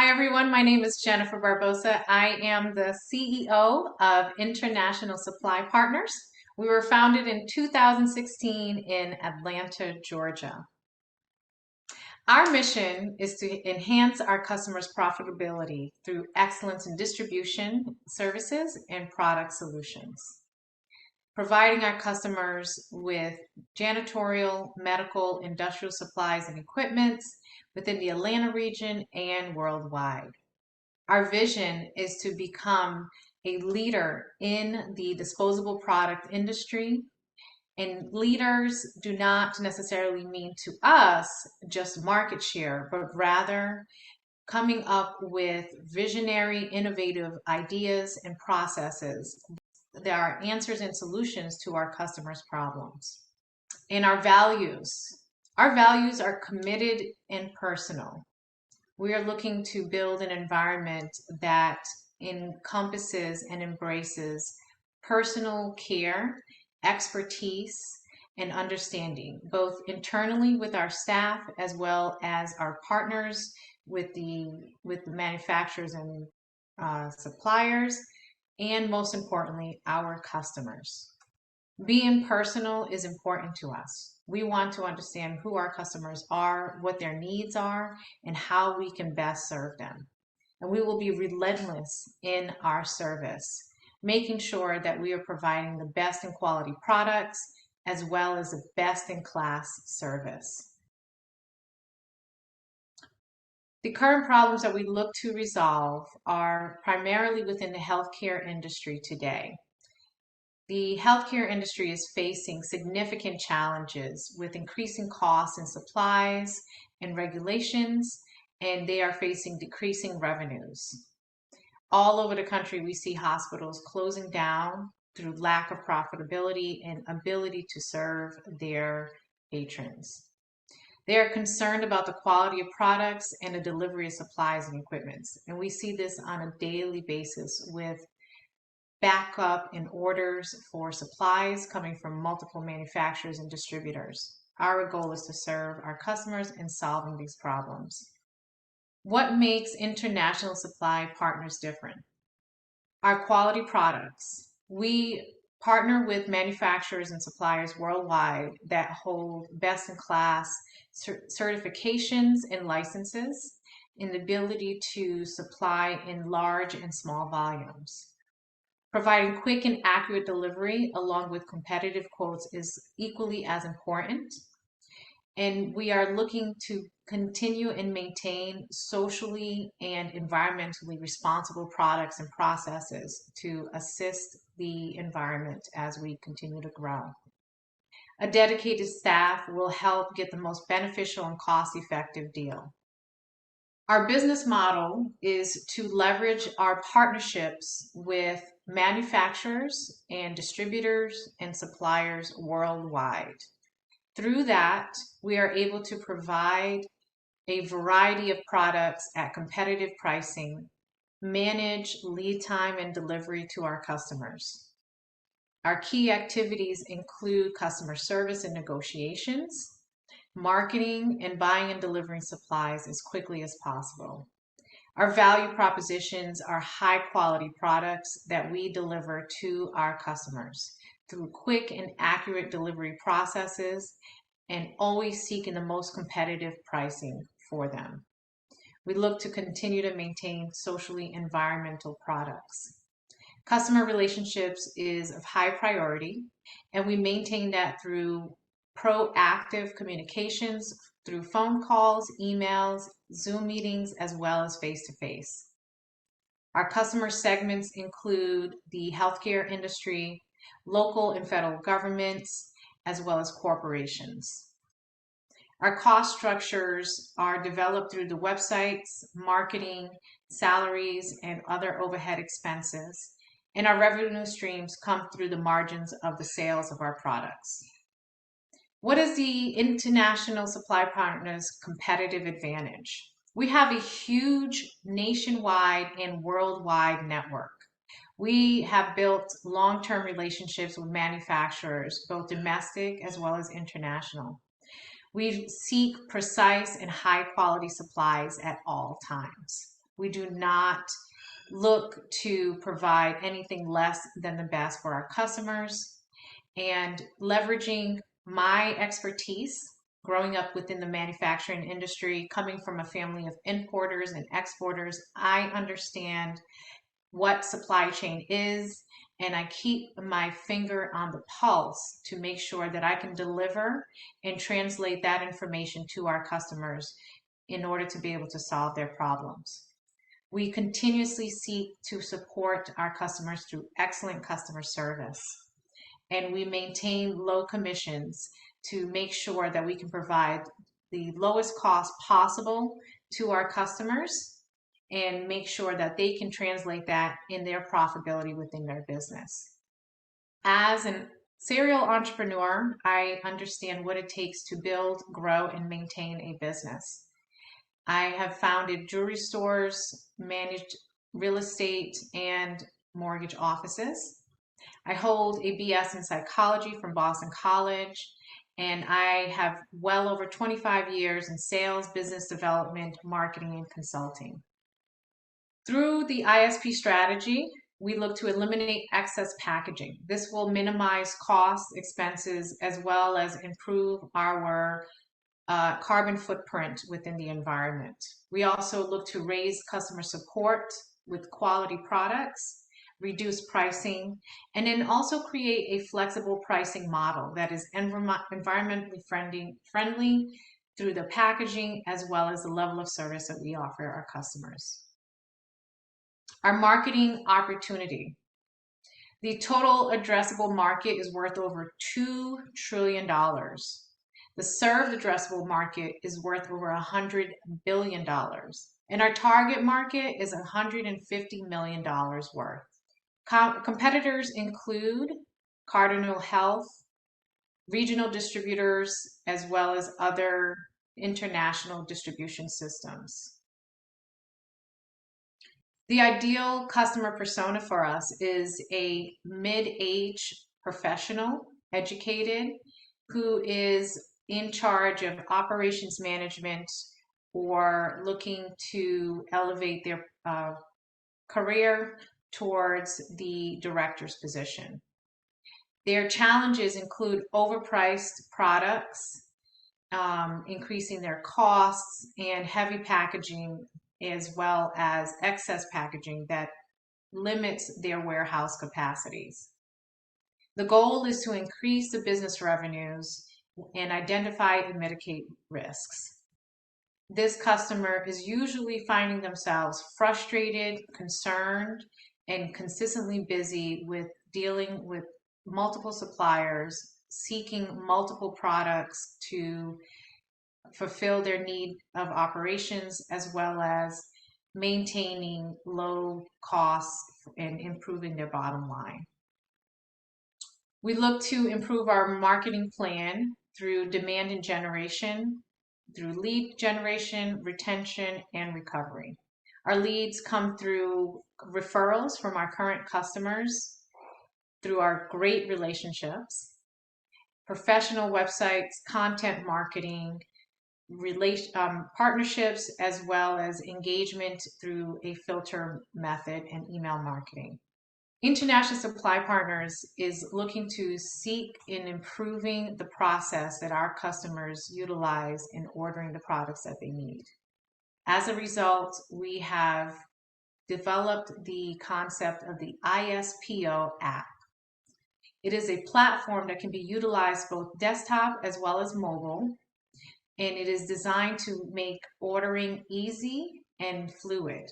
Hi everyone, my name is Jennifer Barbosa. I am the CEO of International Supply Partners. We were founded in 2016 in Atlanta, Georgia. Our mission is to enhance our customers' profitability through excellence in distribution, services, and product solutions. Providing our customers with janitorial, medical, industrial supplies and equipment within the Atlanta region and worldwide. Our vision is to become a leader in the disposable product industry. And leaders do not necessarily mean to us just market share, but rather coming up with visionary, innovative ideas and processes that are answers and solutions to our customers' problems. And our values are committed and personal. We are looking to build an environment that encompasses and embraces personal care, expertise, and understanding, both internally with our staff as well as our partners with the manufacturers and suppliers, and most importantly, our customers. Being personal is important to us. We want to understand who our customers are, what their needs are, and how we can best serve them. And we will be relentless in our service, making sure that we are providing the best in quality products as well as the best in class service. The current problems that we look to resolve are primarily within the healthcare industry today. The healthcare industry is facing significant challenges with increasing costs in supplies and regulations, and they are facing decreasing revenues. All over the country, we see hospitals closing down through lack of profitability and ability to serve their patrons. They are concerned about the quality of products and the delivery of supplies and equipment. And we see this on a daily basis with backup in orders for supplies coming from multiple manufacturers and distributors. Our goal is to serve our customers in solving these problems. What makes International Supply Partners different? Our quality products. We partner with manufacturers and suppliers worldwide that hold best-in-class certifications and licenses and the ability to supply in large and small volumes. Providing quick and accurate delivery along with competitive quotes is equally as important. And we are looking to continue and maintain socially and environmentally responsible products and processes to assist the environment as we continue to grow. A dedicated staff will help get the most beneficial and cost-effective deal. Our business model is to leverage our partnerships with manufacturers and distributors and suppliers worldwide. Through that, we are able to provide a variety of products at competitive pricing, manage lead time and delivery to our customers. Our key activities include customer service and negotiations, marketing, and buying and delivering supplies as quickly as possible. Our value propositions are high quality products that we deliver to our customers through quick and accurate delivery processes and always seeking the most competitive pricing for them. We look to continue to maintain socially environmental products. Customer relationships is of high priority, and we maintain that through proactive communications through phone calls, emails, Zoom meetings, as well as face-to-face. Our customer segments include the healthcare industry, local and federal governments, as well as corporations. Our cost structures are developed through the websites, marketing, salaries, and other overhead expenses, and our revenue streams come through the margins of the sales of our products. What is the International Supply Partners competitive advantage? We have a huge nationwide and worldwide network. We have built long-term relationships with manufacturers, both domestic as well as international. We seek precise and high quality supplies at all times. We do not look to provide anything less than the best for our customers. And leveraging my expertise growing up within the manufacturing industry, coming from a family of importers and exporters, I understand what supply chain is, and I keep my finger on the pulse to make sure that I can deliver and translate that information to our customers in order to be able to solve their problems. We continuously seek to support our customers through excellent customer service, and we maintain low commissions to make sure that we can provide the lowest cost possible to our customers and make sure that they can translate that in their profitability within their business. As a serial entrepreneur, I understand what it takes to build, grow, and maintain a business. I have founded jewelry stores, managed real estate and mortgage offices. I hold a BS in psychology from Boston College, and I have well over 25 years in sales, business development, marketing, and consulting. Through the ISP strategy, we look to eliminate excess packaging. This will minimize costs, expenses, as well as improve our carbon footprint within the environment. We also look to raise customer support with quality products, reduce pricing, and then also create a flexible pricing model that is environmentally friendly through the packaging as well as the level of service that we offer our customers. Our marketing opportunity. The total addressable market is worth over $2 trillion. The served addressable market is worth over $100 billion. And our target market is $150 million worth. Competitors include Cardinal Health, regional distributors, as well as other international distribution systems. The ideal customer persona for us is a mid-age professional, educated, who is in charge of operations management or looking to elevate their career towards the director's position. Their challenges include overpriced products, increasing their costs, and heavy packaging, as well as excess packaging that limits their warehouse capacities. The goal is to increase the business revenues and identify and mitigate risks. This customer is usually finding themselves frustrated, concerned, and consistently busy with dealing with multiple suppliers, seeking multiple products to fulfill their need of operations, as well as maintaining low costs and improving their bottom line. We look to improve our marketing plan through demand and generation, through lead generation, retention, and recovery. Our leads come through referrals from our current customers, through our great relationships, professional websites, content marketing, partnerships, as well as engagement through a filter method and email marketing. International Supply Partners is looking to seek in improving the process that our customers utilize in ordering the products that they need. As a result, we have developed the concept of the ISPO app. It is a platform that can be utilized both desktop as well as mobile, and it is designed to make ordering easy and fluid.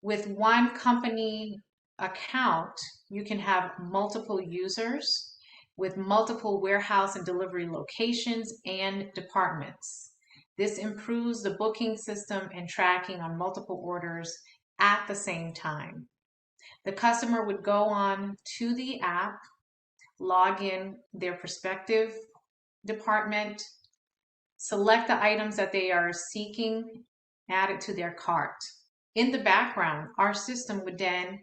With one company account, you can have multiple users with multiple warehouse and delivery locations and departments. This improves the booking system and tracking on multiple orders at the same time. The customer would go on to the app, log in their prospective department, select the items that they are seeking, add it to their cart. In the background, our system would then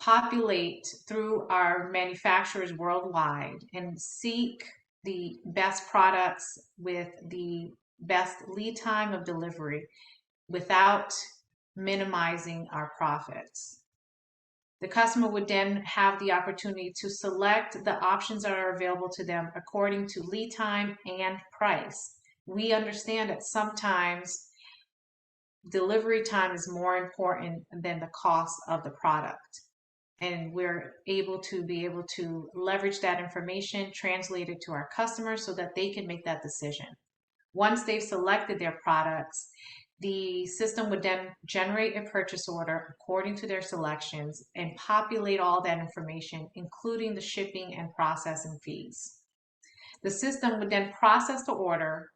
populate through our manufacturers worldwide and seek the best products with the best lead time of delivery without minimizing our profits. The customer would then have the opportunity to select the options that are available to them according to lead time and price. We understand that sometimes delivery time is more important than the cost of the product. And we're able to leverage that information, translate it to our customers so that they can make that decision. Once they've selected their products, the system would then generate a purchase order according to their selections and populate all that information, including the shipping and processing fees. The system would then process the order,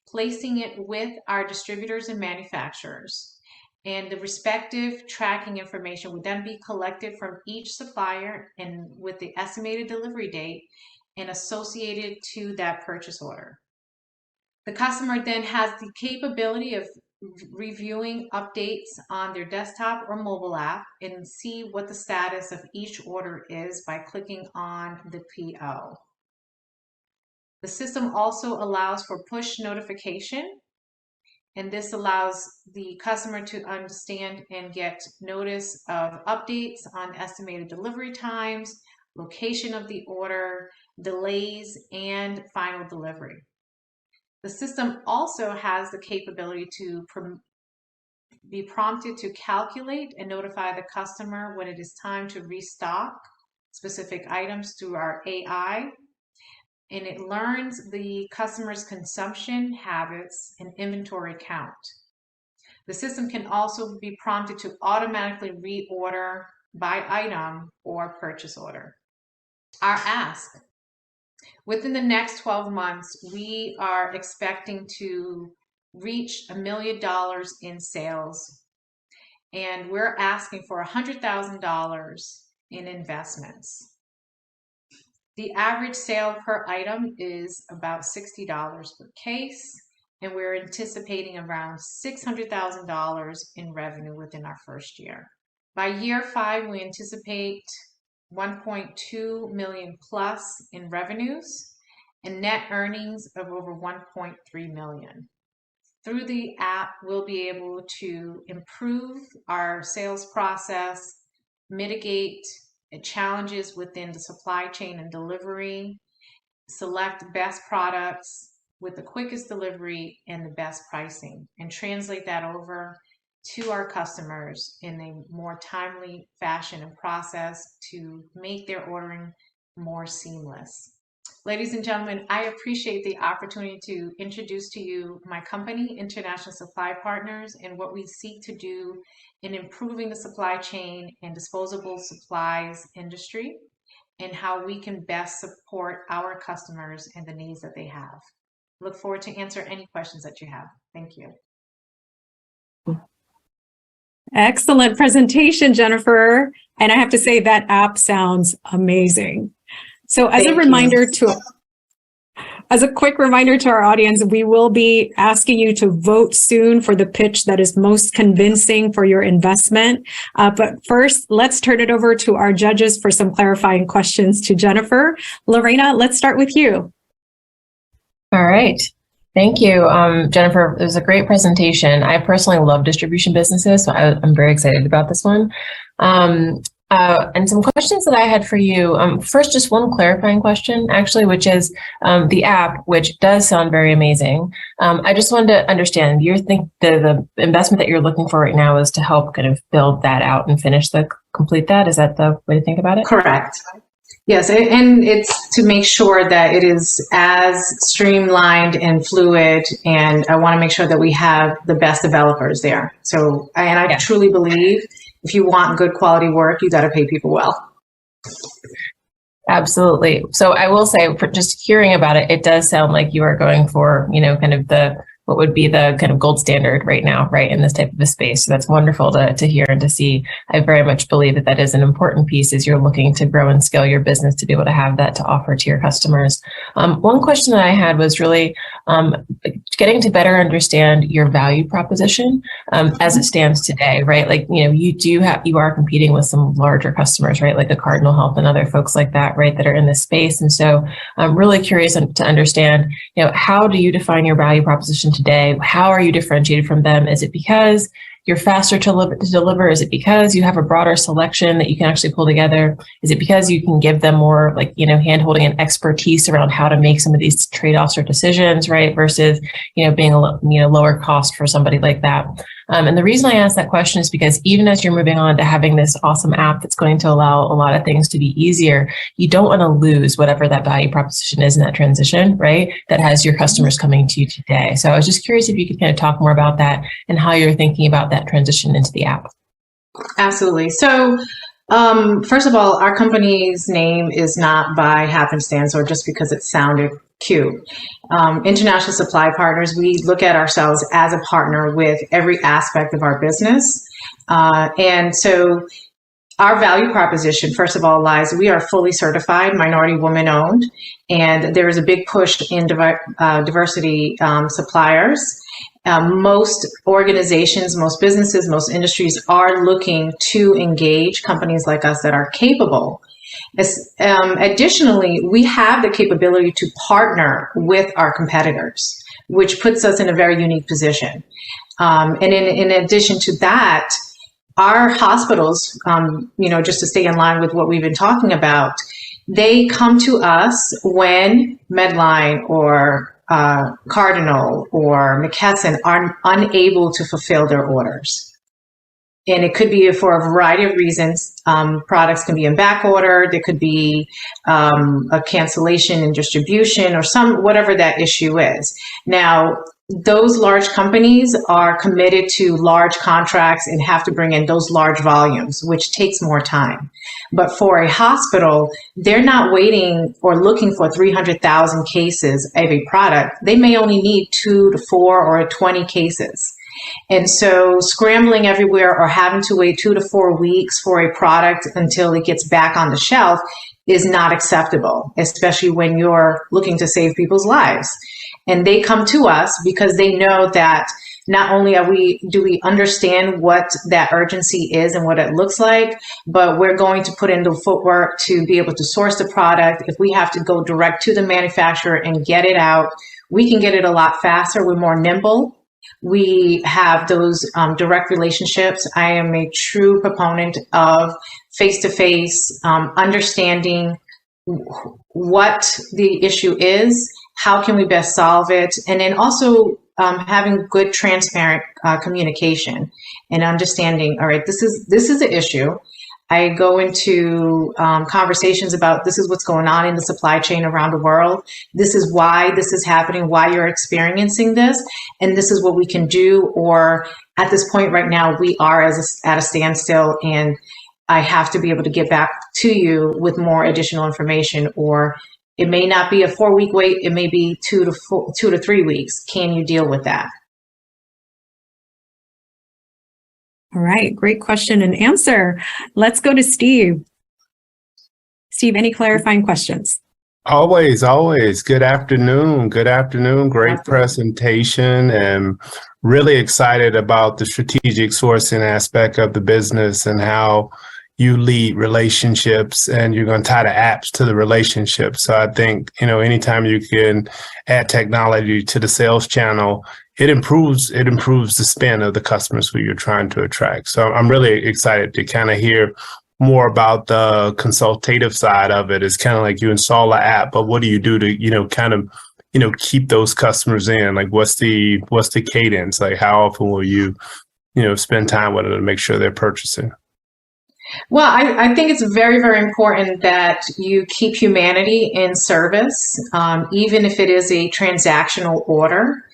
placing it with our distributors and manufacturers, and the respective tracking information would then be collected from each supplier and with the estimated delivery date and associated to that purchase order. The customer then has the capability of reviewing updates on their desktop or mobile app and see what the status of each order is by clicking on the PO. The system also allows for push notification, and this allows the customer to understand and get notice of updates on estimated delivery times, location of the order, delays, and final delivery. The system also has the capability to be prompted to calculate and notify the customer when it is time to restock specific items through our AI. And it learns the customer's consumption habits and inventory count. The system can also be prompted to automatically reorder by item or purchase order. Our ask. Within the next 12 months, we are expecting to reach $1 million in sales, and we're asking for $100,000 in investments. The average sale per item is about $60 per case, and we're anticipating around $600,000 in revenue within our first year. By year 5, we anticipate 1.2 million plus in revenues and net earnings of over 1.3 million. Through the app, we'll be able to improve our sales process, mitigate challenges within the supply chain and delivery, select best products with the quickest delivery and the best pricing, and translate that over to our customers in a more timely fashion and process to make their ordering more seamless. Ladies and gentlemen, I appreciate the opportunity to introduce to you my company, International Supply Partners, and what we seek to do in improving the supply chain and disposable supplies industry, and how we can best support our customers and the needs that they have. Look forward to answer any questions that you have. Thank you. Excellent presentation, Jennifer. And I have to say that app sounds amazing. So as a quick reminder to our audience, we will be asking you to vote soon for the pitch that is most convincing for your investment. But first, let's turn it over to our judges for some clarifying questions to Jennifer. Lorena, let's start with you. All right. Thank you, Jennifer. It was a great presentation. I personally love distribution businesses, so I'm very excited about this one. And some questions that I had for you. First, just one clarifying question, actually, which is the app, which does sound very amazing. I just wanted to understand, you think the investment that you're looking for right now is to help kind of build that out and complete that? Is that the way to think about it? Correct. Yes, and it's to make sure that it is as streamlined and fluid, and I want to make sure that we have the best developers there. So, and I truly believe if you want good quality work, you got to pay people well. Absolutely. So I will say, for just hearing about it, it does sound like you are going for, kind of what would be the kind of gold standard right now, right, in this type of a space. So that's wonderful to hear and to see. I very much believe that is an important piece as you're looking to grow and scale your business to be able to have that to offer to your customers. One question that I had was really getting to better understand your value proposition as it stands today, right? Like, you are competing with some larger customers, right? Like a Cardinal Health and other folks like that, right, that are in this space. And so I'm really curious to understand, how do you define your value proposition today? How are you differentiated from them? Is it because you're faster to deliver? Is it because you have a broader selection that you can actually pull together? Is it because you can give them more like, hand holding and expertise around how to make some of these trade-offs or decisions, right? Versus, being lower cost for somebody like that. And the reason I ask that question is because even as you're moving on to having this awesome app that's going to allow a lot of things to be easier, you don't want to lose whatever that value proposition is in that transition, right? That has your customers coming to you today. So I was just curious if you could kind of talk more about that and how you're thinking about that transition into the app. Absolutely. So, first of all, our company's name is not by happenstance or just because it sounded cute. International Supply Partners, we look at ourselves as a partner with every aspect of our business. And so our value proposition, first of all, lies, we are fully certified, minority woman owned, and there is a big push in diversity suppliers. Most organizations, most businesses, most industries are looking to engage companies like us that are capable. Additionally, we have the capability to partner with our competitors, which puts us in a very unique position. And in addition to that, our hospitals, just to stay in line with what we've been talking about, they come to us when Medline or Cardinal or McKesson are unable to fulfill their orders. And it could be for a variety of reasons. Products can be in back order. There could be a cancellation in distribution or whatever that issue is. Now, those large companies are committed to large contracts and have to bring in those large volumes, which takes more time. But for a hospital, they're not waiting or looking for 300,000 cases of a product. They may only need 2 to 4 or 20 cases. And so scrambling everywhere or having to wait 2 to 4 weeks for a product until it gets back on the shelf is not acceptable, especially when you're looking to save people's lives. And they come to us because they know that not only do we understand what that urgency is and what it looks like, but we're going to put in the footwork to be able to source the product. If we have to go direct to the manufacturer and get it out, we can get it a lot faster. We're more nimble. We have those direct relationships. I am a true proponent of face-to-face, understanding what the issue is, how can we best solve it, and then also having good, transparent communication and understanding. All right, this is the issue. I go into conversations about this is what's going on in the supply chain around the world. This is why this is happening, why you're experiencing this, and this is what we can do. Or at this point right now, we are at a standstill, and I have to be able to get back to you with more additional information. Or it may not be a 4-week wait; it may be 2 to 3 weeks. Can you deal with that? All right, great question and answer. Let's go to Steve. Steve, any clarifying questions? Always. Good afternoon. Great presentation, and really excited about the strategic sourcing aspect of the business and how you lead relationships, and you're going to tie the apps to the relationship. So I think, anytime you can add technology to the sales channel, it improves the spend of the customers who you're trying to attract. So I'm really excited to kind of hear more about the consultative side of it. It's kind of like you install an app, but what do you do to, keep those customers in? Like, what's the cadence? Like, how often will you, spend time with them to make sure they're purchasing? Well, I think it's very, very important that you keep humanity in service, even if it is a transactional order.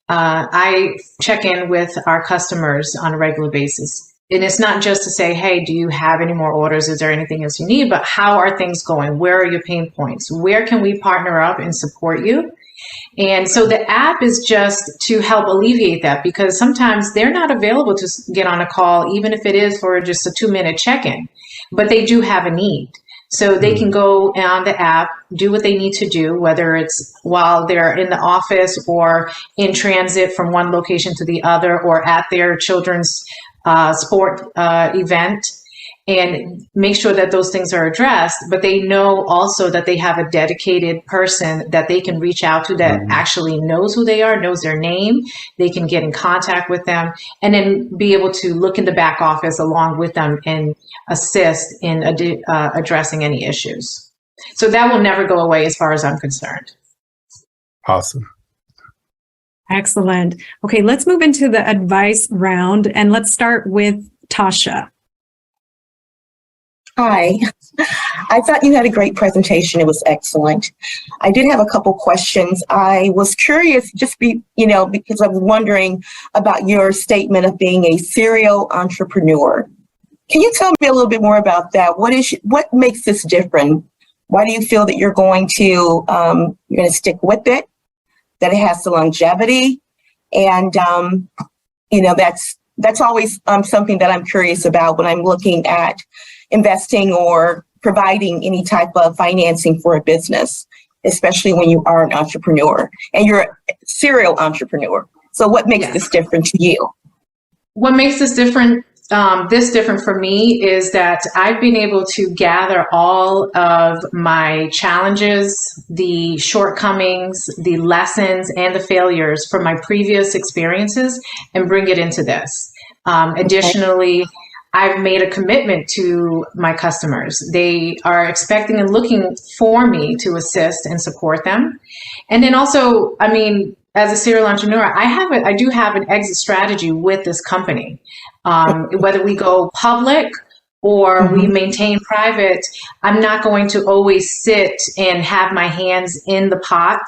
I check in with our customers on a regular basis. And it's not just to say, hey, do you have any more orders? Is there anything else you need? But how are things going? Where are your pain points? Where can we partner up and support you? And so the app is just to help alleviate that, because sometimes they're not available to get on a call, even if it is for just a 2-minute check-in, but they do have a need. So they can go on the app, do what they need to do, whether it's while they're in the office or in transit from one location to the other or at their children's sport event. and make sure that those things are addressed. But they know also that they have a dedicated person that they can reach out to that actually knows who they are, knows their name. They can get in contact with them and then be able to look in the back office along with them and assist in addressing any issues. So that will never go away as far as I'm concerned. Awesome. Excellent. Okay, let's move into the advice round and let's start with Tasha. Hi. I thought you had a great presentation. It was excellent. I did have a couple questions. I was curious, because I was wondering about your statement of being a serial entrepreneur. Can you tell me a little bit more about that? What makes this different? Why do you feel that you're going to stick with it? That it has the longevity, and that's always something that I'm curious about when I'm looking at investing or providing any type of financing for a business, especially when you are an entrepreneur and you're a serial entrepreneur. So what makes this different to you? What makes this different for me is that I've been able to gather all of my challenges, the shortcomings, the lessons, and the failures from my previous experiences and bring it into this. Additionally, I've made a commitment to my customers. They are expecting and looking for me to assist and support them. And then also, as a serial entrepreneur, I do have an exit strategy with this company. Whether we go public or we maintain private, I'm not going to always sit and have my hands in the pot.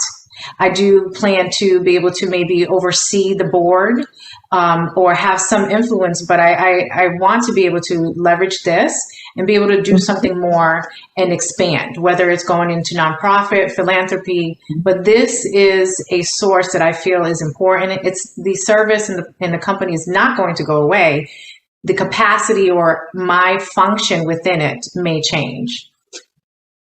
I do plan to be able to maybe oversee the board or have some influence, but I want to be able to leverage this and be able to do something more and expand, whether it's going into nonprofit, philanthropy. But this is a source that I feel is important. It's the service and the company is not going to go away. The capacity or my function within it may change.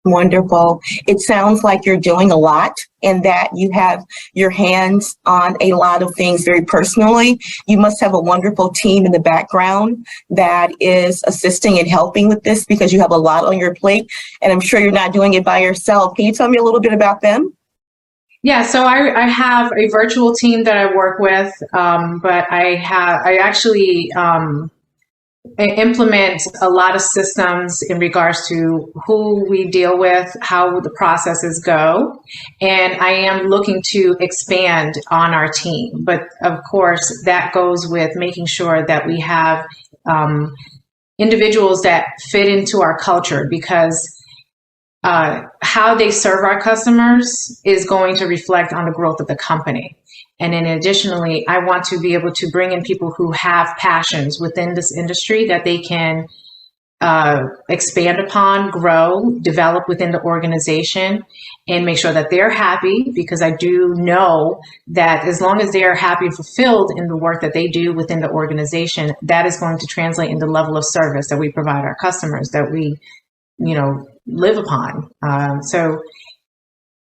Wonderful. It sounds like you're doing a lot and that you have your hands on a lot of things very personally. You must have a wonderful team in the background that is assisting and helping with this because you have a lot on your plate and I'm sure you're not doing it by yourself. Can you tell me a little bit about them? Yeah, so I have a virtual team that I work with, but I actually implement a lot of systems in regards to who we deal with, how the processes go, and I am looking to expand on our team. But of course, that goes with making sure that we have individuals that fit into our culture, because how they serve our customers is going to reflect on the growth of the company. And then additionally, I want to be able to bring in people who have passions within this industry that they can expand upon, grow, develop within the organization, and make sure that they're happy, because I do know that as long as they are happy and fulfilled in the work that they do within the organization, that is going to translate in the level of service that we provide our customers, that we, live upon. So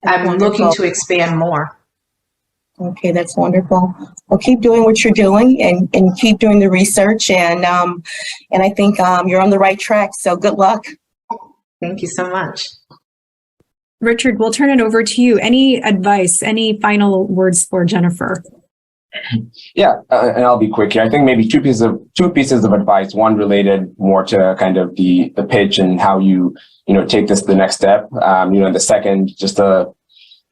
I'm looking to expand more. Okay, that's wonderful. Well, keep doing what you're doing and keep doing the research. And I think you're on the right track. So good luck. Thank you so much. Richard, we'll turn it over to you. Any advice, any final words for Jennifer? Yeah, and I'll be quick here. I think maybe two pieces of advice. One related more to kind of the pitch and how you take this to the next step. The second, just a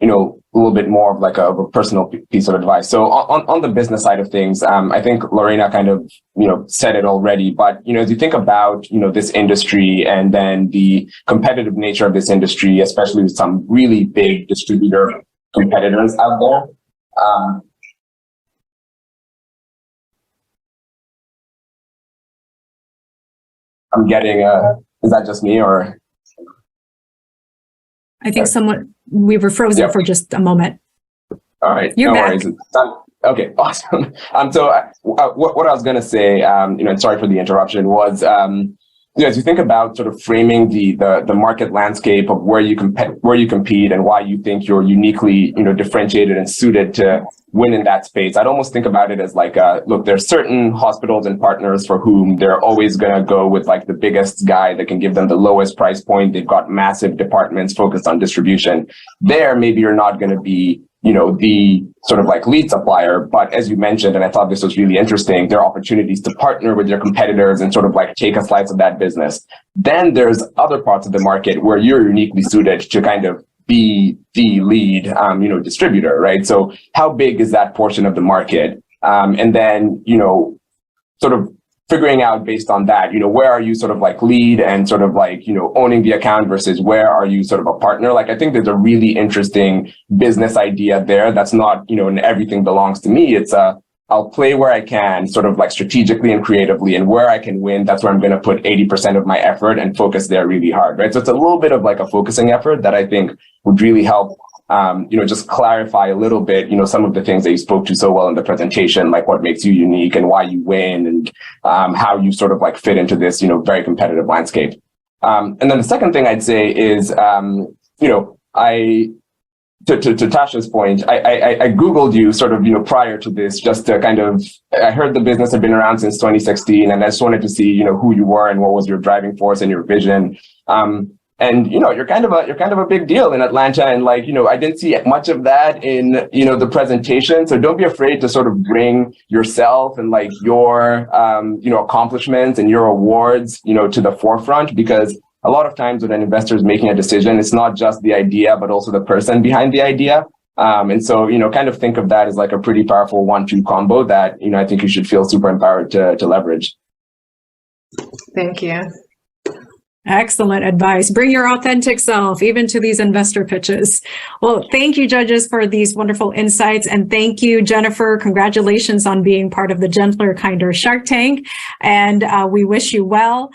little bit more of like a personal piece of advice. So on the business side of things, I think Lorena kind of said it already. But as you think about this industry and then the competitive nature of this industry, especially with some really big distributor competitors out there. I'm getting is that just me or? I think we were frozen for just a moment. All right. You're back. Worries. Okay, awesome. So what I was going to say, and sorry for the interruption, was as you think about sort of framing the market landscape of where you compete and why you think you're uniquely, differentiated and suited to win in that space, I'd almost think about it as like, look, there's certain hospitals and partners for whom they're always going to go with like the biggest guy that can give them the lowest price point. They've got massive departments focused on distribution. There, maybe you're not going to be, the sort of like lead supplier. But as you mentioned, and I thought this was really interesting, there are opportunities to partner with your competitors and sort of like take a slice of that business. Then there's other parts of the market where you're uniquely suited to kind of be the lead, distributor, right? So how big is that portion of the market? And then, sort of figuring out based on that, where are you sort of like lead and sort of like, owning the account versus where are you sort of a partner? Like, I think there's a really interesting business idea there. That's not, and everything belongs to me. It's I'll play where I can, sort of like strategically and creatively, and where I can win, that's where I'm going to put 80% of my effort and focus there really hard, right? So it's a little bit of like a focusing effort that I think would really help, just clarify a little bit, some of the things that you spoke to so well in the presentation, like what makes you unique and why you win, and how you sort of like fit into this, very competitive landscape. And then the second thing I'd say is, to Tasha's point, I Googled you sort of, prior to this, just to kind of, I heard the business had been around since 2016, and I just wanted to see, who you were and what was your driving force and your vision. And, you're kind of a big deal in Atlanta. And like, I didn't see much of that in, the presentation. So don't be afraid to sort of bring yourself and like your, accomplishments and your awards, to the forefront, because a lot of times when an investor is making a decision, it's not just the idea, but also the person behind the idea. And so, kind of think of that as like a pretty powerful 1-2 combo that, I think you should feel super empowered to leverage. Thank you. Excellent advice. Bring your authentic self, even to these investor pitches. Well, thank you, judges, for these wonderful insights. And thank you, Jennifer. Congratulations on being part of the Gentler, Kinder Shark Tank. And we wish you well.